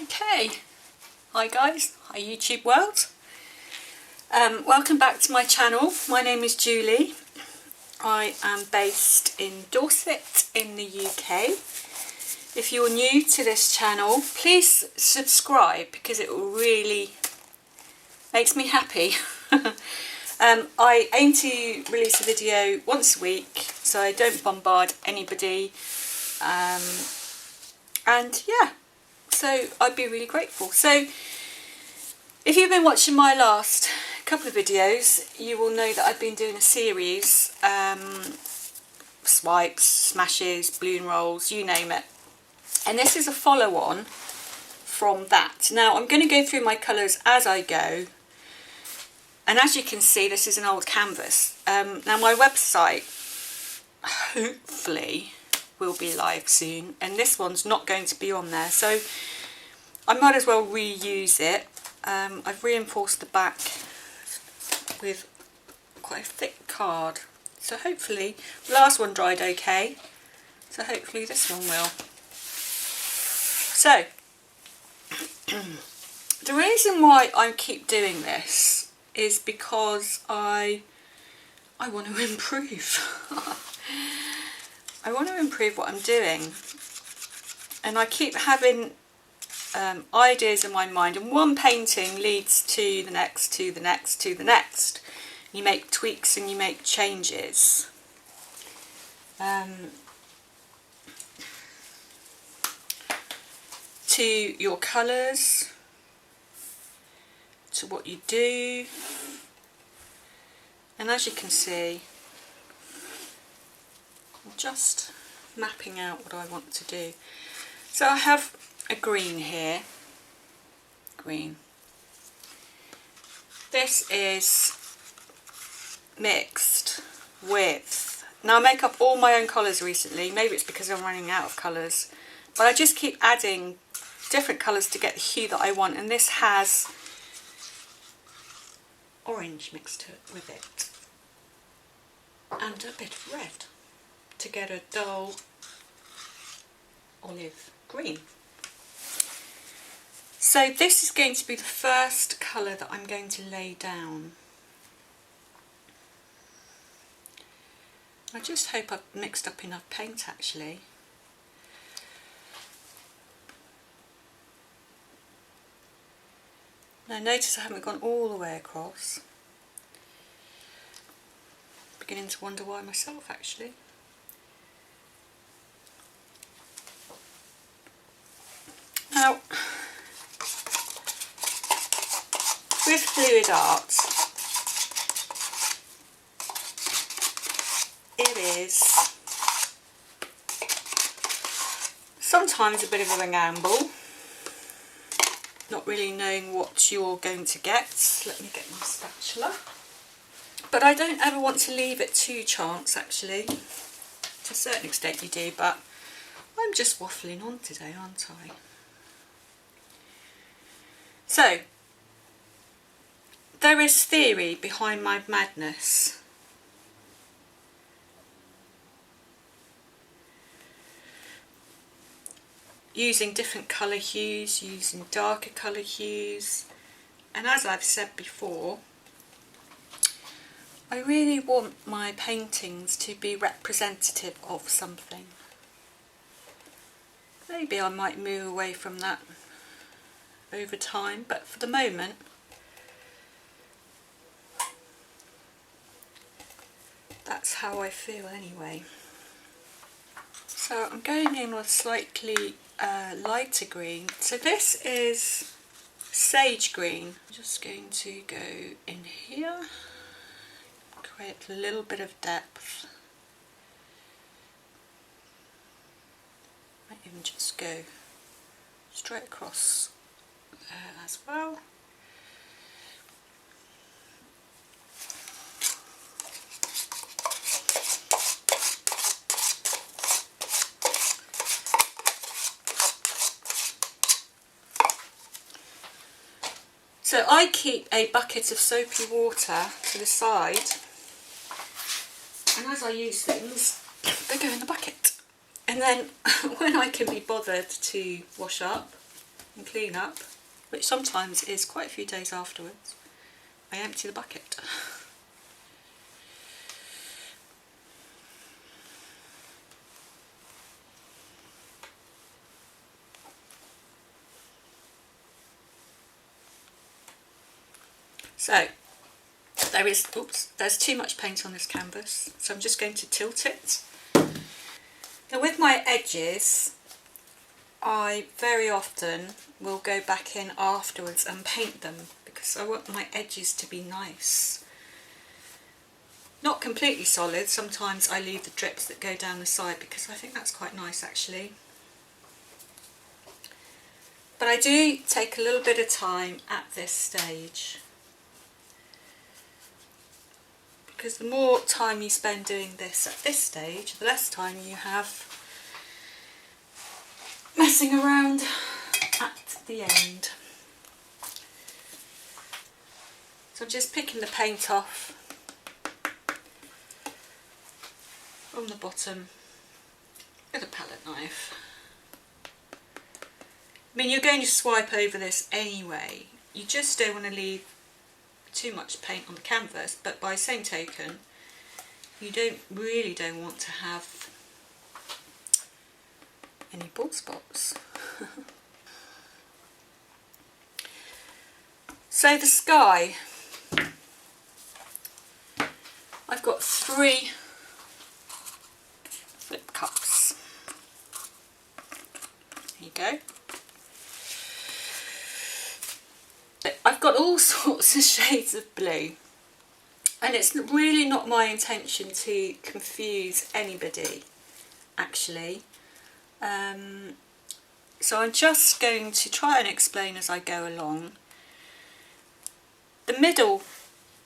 Okay, hi guys, hi YouTube world. Welcome back to my channel. My name is Julie. I am based in Dorset in the UK. If you're new to this channel, please subscribe because it really makes me happy. I aim to release a video once a week so I don't bombard anybody, and yeah, so I'd be really grateful. So if you've been watching my last couple of videos, you will know that I've been doing a series, swipes, smashes, balloon rolls, you name it. And this is a follow-on from that. Now I'm going to go through my colours as I go. And as you can see, this is an old canvas. Now my website hopefully will be live soon, and this one's not going to be on there, so I might as well reuse it. I've reinforced the back with quite a thick card, so hopefully the last one dried okay, so hopefully this one will. So the reason why I keep doing this is because I want to improve. I want to improve what I'm doing, and I keep having ideas in my mind, and one painting leads to the next, to the next, to the next. You make tweaks and you make changes. To your colours, to what you do, and as you can see, I'm just mapping out what I want to do. So I have a green here, green. This is mixed with, now I make up all my own colours recently, maybe it's because I'm running out of colours, but I just keep adding different colours to get the hue that I want, and this has orange mixed with it and a bit of red to get a dull olive green. So this is going to be the first colour that I'm going to lay down. I just hope I've mixed up enough paint actually. Now notice I haven't gone all the way across. Beginning to wonder why myself actually. Now, with fluid art, it is sometimes a bit of a gamble, not really knowing what you're going to get. Let me get my spatula. But I don't ever want to leave it to chance actually. To a certain extent you do, but I'm just waffling on today, aren't I? So, there is theory behind my madness. Using different colour hues, using darker colour hues, and as I've said before, I really want my paintings to be representative of something. Maybe I might move away from that over time, but for the moment that's how I feel anyway. So I'm going in with slightly lighter green. So this is sage green. I'm just going to go in here, create a little bit of depth. Might even just go straight across there as well. So I keep a bucket of soapy water to the side, and as I use things, they go in the bucket. And then when I can be bothered to wash up, and clean up, which sometimes is quite a few days afterwards, I empty the bucket. So there's too much paint on this canvas, so I'm just going to tilt it. Now with my edges, I very often will go back in afterwards and paint them because I want my edges to be nice. Not completely solid, sometimes I leave the drips that go down the side because I think that's quite nice actually. But I do take a little bit of time at this stage, because the more time you spend doing this at this stage, the less time you have messing around at the end. So I'm just picking the paint off from the bottom with a palette knife. I mean, you're going to swipe over this anyway, you just don't want to leave too much paint on the canvas, but by the same token you really don't want to have any bald spots. So the sky, I've got 3 flip cups. There you go. I've got all sorts of shades of blue, and it's really not my intention to confuse anybody actually, so I'm just going to try and explain as I go along. The middle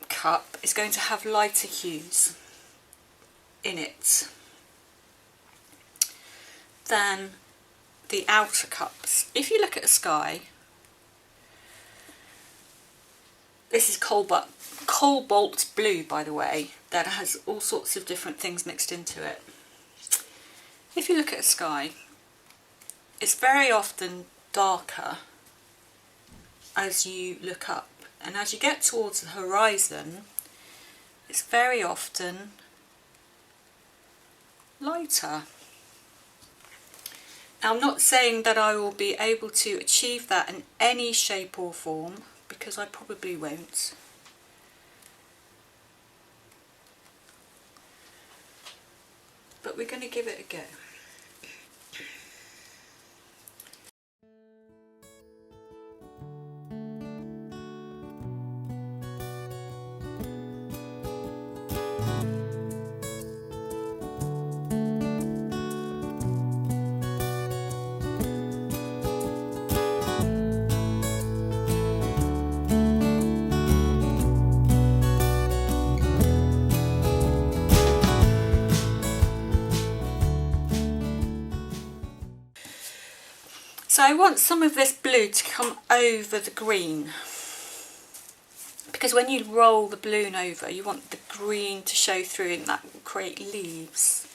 cup is going to have lighter hues in it than the outer cups. If you look at a sky, this is cobalt blue, by the way, that has all sorts of different things mixed into it. If you look at a sky, it's very often darker as you look up, and as you get towards the horizon, it's very often lighter. Now, I'm not saying that I will be able to achieve that in any shape or form, because I probably won't. But we're going to give it a go. So I want some of this blue to come over the green, because when you roll the balloon over, you want the green to show through, and that will create leaves.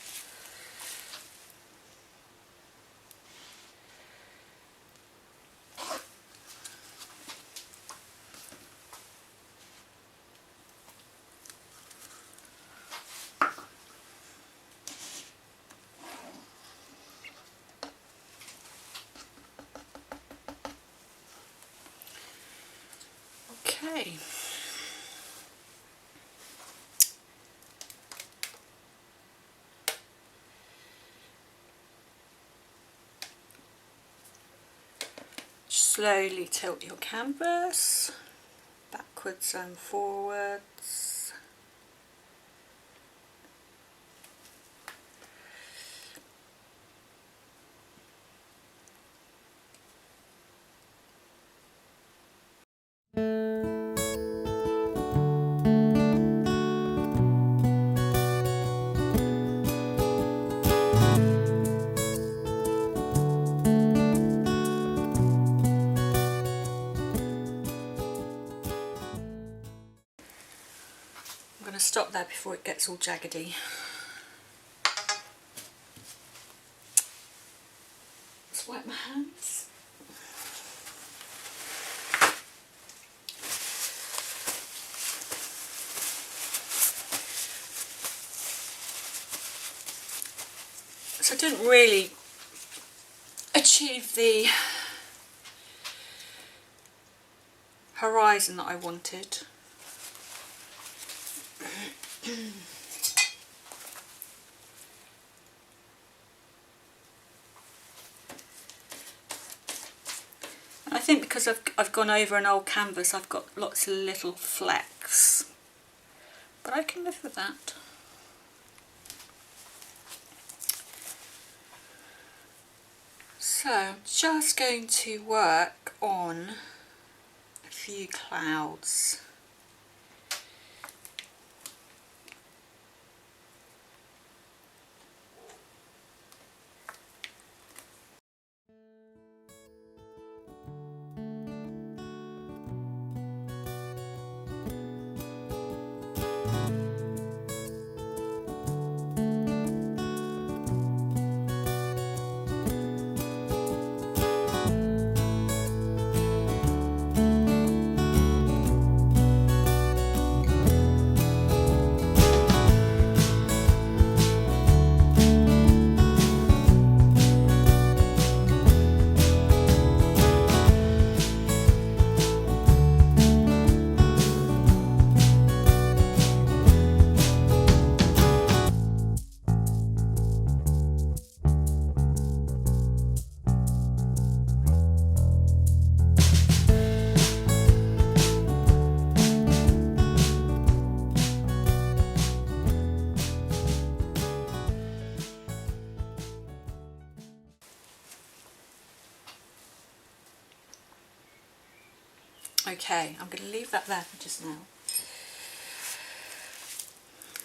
Okay. Slowly tilt your canvas backwards and forwards. I'm going to stop there before it gets all jaggedy. Let's wipe my hands. So I didn't really achieve the horizon that I wanted. And I think because I've gone over an old canvas, I've got lots of little flecks, but I can live with that. So I'm just going to work on a few clouds. Okay, I'm going to leave that there for just now.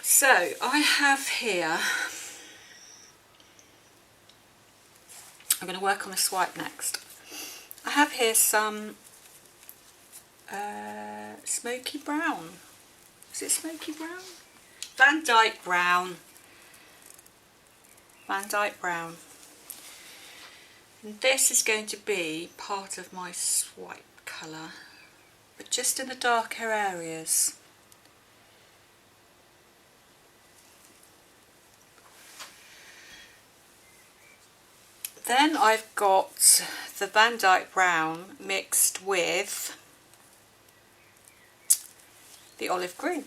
So I have here, I'm going to work on a swipe next. I have here some smoky brown. Is it smoky brown? Van Dyke brown. Van Dyke brown. And this is going to be part of my swipe colour, but just in the darker areas. Then I've got the Van Dyke brown mixed with the olive green.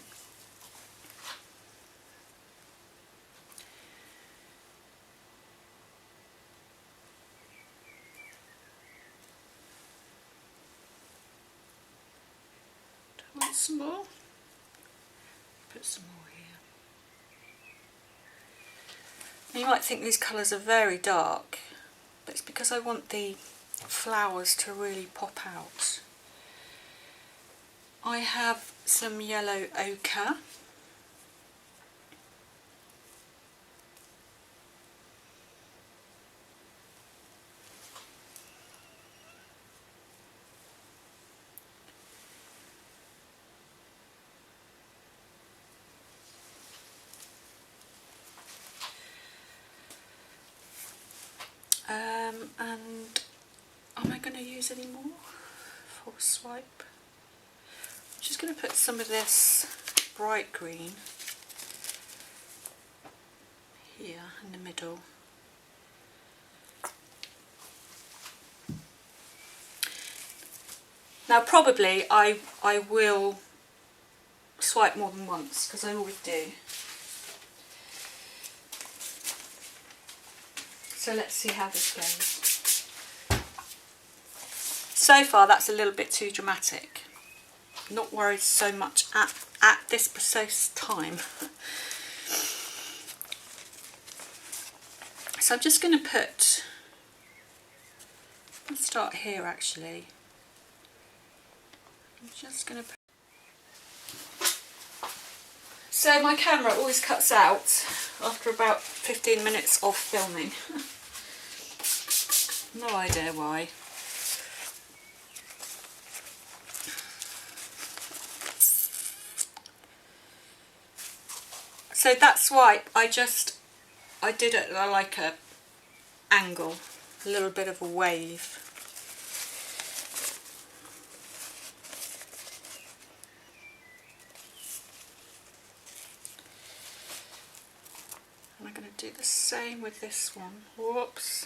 Do I want some more? Put some more here. Now you might think these colours are very dark, but it's because I want the flowers to really pop out. I have some yellow ochre. And am I going to use any more for a swipe? I'm just going to put some of this bright green here in the middle. Now probably I will swipe more than once, because I always do. So let's see how this goes. So far that's a little bit too dramatic. Not worried so much at this precise time. So I'm just going to put, let's start here actually. I'm just going to put. So my camera always cuts out after about 15 minutes of filming. No idea why. So that swipe, I did it like a angle, a little bit of a wave. And I'm going to do the same with this one. Whoops.